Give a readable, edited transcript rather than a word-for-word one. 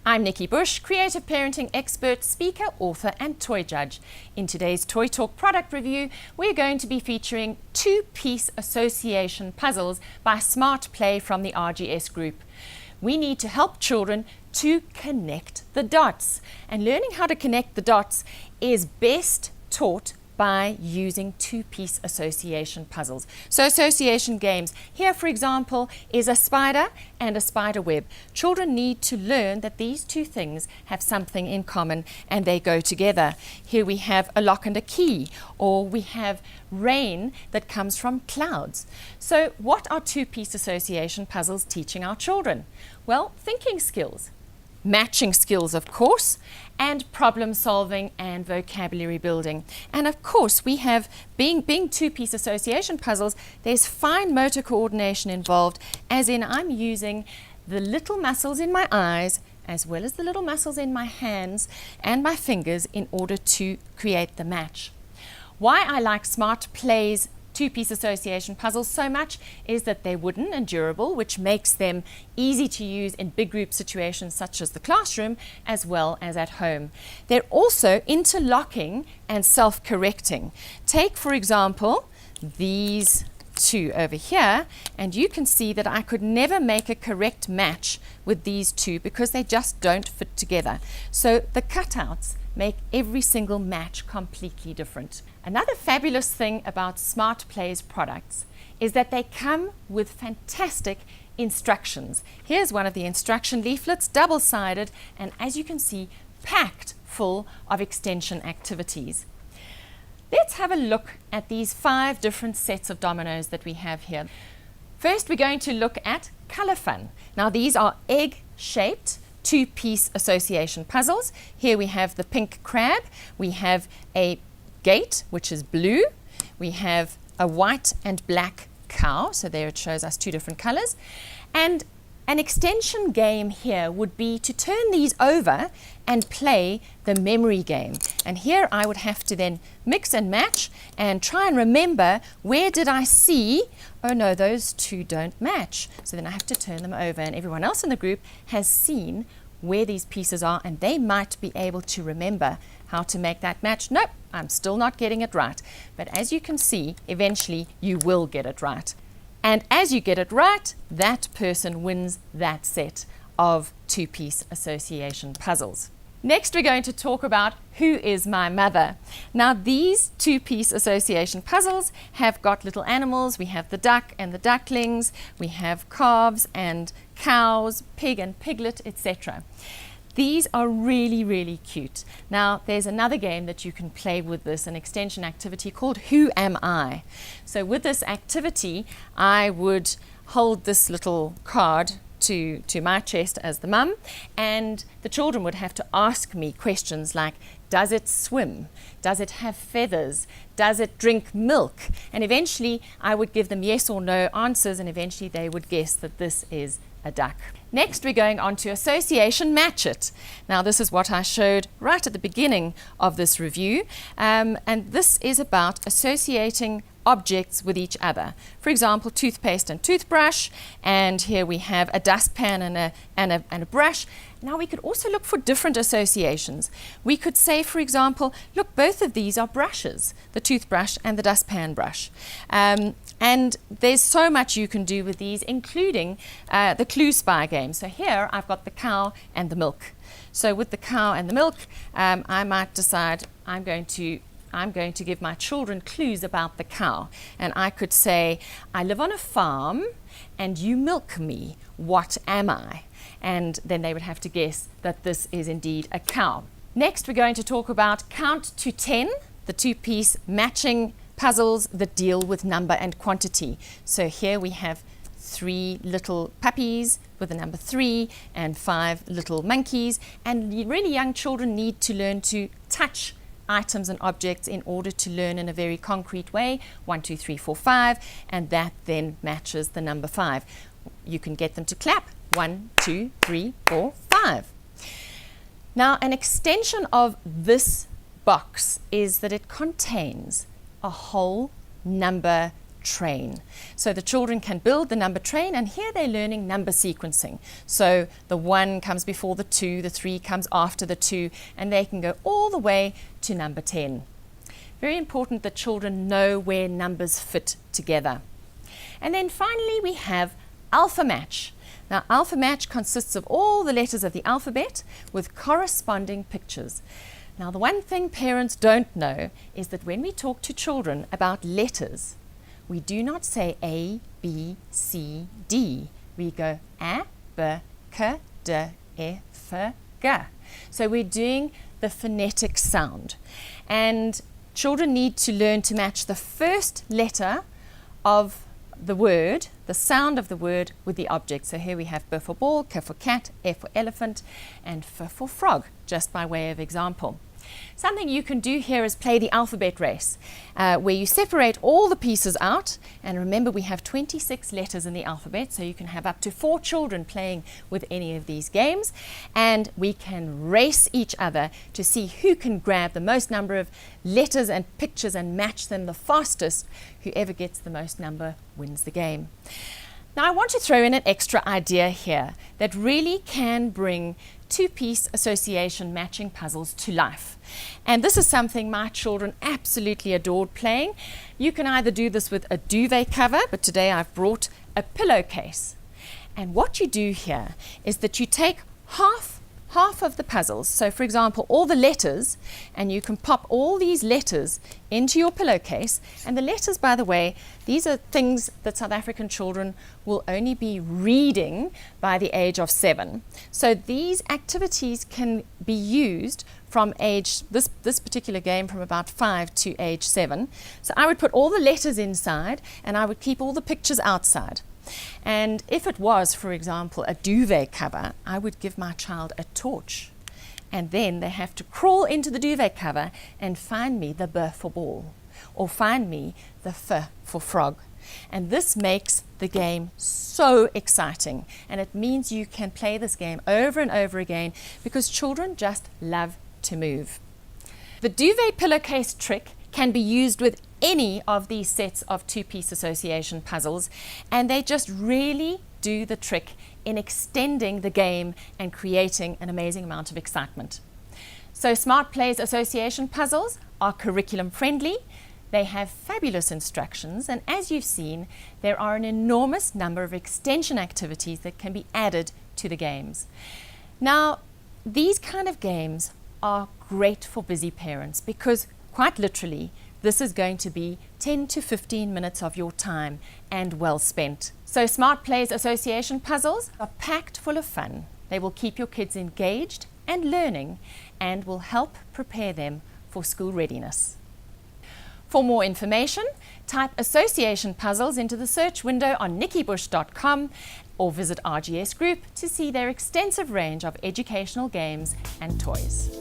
I'm Nikki Bush, creative parenting expert, speaker, author and toy judge. In today's Toy Talk product review, we're going to be featuring two-piece association puzzles by Smart Play from the RGS group. We need to help children to connect the dots. And learning how to connect the dots is best taught by using two-piece association puzzles. So association games. Here, for example, is a spider and a spider web. Children need to learn that these two things have something in common and they go together. Here we have a lock and a key, or we have rain that comes from clouds. So what are two-piece association puzzles teaching our children? Well, thinking skills, matching skills, of course, and problem solving and vocabulary building. And of course, we have, being two-piece association puzzles, there's fine motor coordination involved, as in I'm using the little muscles in my eyes as well as the little muscles in my hands and my fingers in order to create the match. Why I like Smart Play's two-piece association puzzles so much is that they're wooden and durable, which makes them easy to use in big group situations such as the classroom as well as at home. They're also interlocking and self-correcting. Take, for example, these two over here, and you can see that I could never make a correct match with these two because they just don't fit together. So the cutouts make every single match completely different. Another fabulous thing about Smart Play's products is that they come with fantastic instructions. Here's one of the instruction leaflets, double-sided, and as you can see, packed full of extension activities. Let's have a look at these 5 different sets of dominoes that we have here. First, we're going to look at Color Fun. Now, these are egg-shaped two-piece association puzzles. Here we have the pink crab, we have a gate which is blue, we have a white and black cow, so there it shows us 2 different colors, and an extension game here would be to turn these over and play the memory game. And here I would have to then mix and match and try and remember, where did I see, oh no, those 2 don't match. So then I have to turn them over, and everyone else in the group has seen where these pieces are and they might be able to remember how to make that match. Nope, I'm still not getting it right. But as you can see, eventually you will get it right. And as you get it right, that person wins that set of two-piece association puzzles. Next, we're going to talk about Who is My Mother? Now, these two-piece association puzzles have got little animals. We have the duck and the ducklings. We have calves and cows, pig and piglet, etc. These are really, really cute. Now, there's another game that you can play with this, an extension activity called Who Am I? So with this activity, I would hold this little card to my chest as the mum, and the children would have to ask me questions like, does it swim? Does it have feathers? Does it drink milk? And eventually I would give them yes or no answers, and eventually they would guess that this is a duck. Next, we're going on to Association Match It. Now, this is what I showed right at the beginning of this review, and this is about associating objects with each other. For example, toothpaste and toothbrush, and here we have a dustpan and a brush. Now, we could also look for different associations. We could say, for example, look, both of these are brushes, the toothbrush and the dustpan brush. And there's so much you can do with these, including the Clue Spy game. So here I've got the cow and the milk. So with the cow and the milk, I might decide I'm going to give my children clues about the cow. And I could say, I live on a farm and you milk me. What am I? And then they would have to guess that this is indeed a cow. Next, we're going to talk about Count to 10, the two-piece matching puzzles that deal with number and quantity. So here we have 3 little puppies with the number 3 and 5 little monkeys. And really young children need to learn to touch items and objects in order to learn in a very concrete way. 1, 2, 3, 4, 5, and that then matches the number 5. You can get them to clap. 1, 2, 3, 4, 5. Now, an extension of this box is that it contains a whole number train. So the children can build the number train, and here they're learning number sequencing. So the 1 comes before the 2, the 3 comes after the 2, and they can go all the way to number 10. Very important that children know where numbers fit together. And then finally we have Alpha Match. Now, Alpha Match consists of all the letters of the alphabet with corresponding pictures. Now, the one thing parents don't know is that when we talk to children about letters, we do not say A, B, C, D. We go A, B, K, D, E, F, G. So we're doing the phonetic sound. And children need to learn to match the first letter of the word, the sound of the word, with the object. So here we have B for ball, K for cat, F for elephant, and F for frog, just by way of example. Something you can do here is play the alphabet race, where you separate all the pieces out, and remember we have 26 letters in the alphabet, so you can have up to 4 children playing with any of these games, and we can race each other to see who can grab the most number of letters and pictures and match them the fastest. Whoever gets the most number wins the game. Now I want to throw in an extra idea here that really can bring two-piece association matching puzzles to life. And this is something my children absolutely adored playing. You can either do this with a duvet cover, but today I've brought a pillowcase. And what you do here is that you take half of the puzzles, so for example all the letters, and you can pop all these letters into your pillowcase. And the letters, by the way, these are things that South African children will only be reading by the age of 7. So these activities can be used from age, this particular game, from about 5 to age 7. So I would put all the letters inside and I would keep all the pictures outside. And if it was, for example, a duvet cover, I would give my child a torch, and then they have to crawl into the duvet cover and find me the B for ball, or find me the F for frog. And this makes the game so exciting, and it means you can play this game over and over again because children just love to move. The duvet pillowcase trick can be used with any of these sets of two-piece association puzzles, and they just really do the trick in extending the game and creating an amazing amount of excitement. So Smart Plays association puzzles are curriculum friendly. They have fabulous instructions, and as you've seen, there are an enormous number of extension activities that can be added to the games. Now, these kind of games are great for busy parents because quite literally, this is going to be 10 to 15 minutes of your time and well spent. So Smart Plays association puzzles are packed full of fun. They will keep your kids engaged and learning and will help prepare them for school readiness. For more information, type association puzzles into the search window on nikkibush.com or visit RGS Group to see their extensive range of educational games and toys.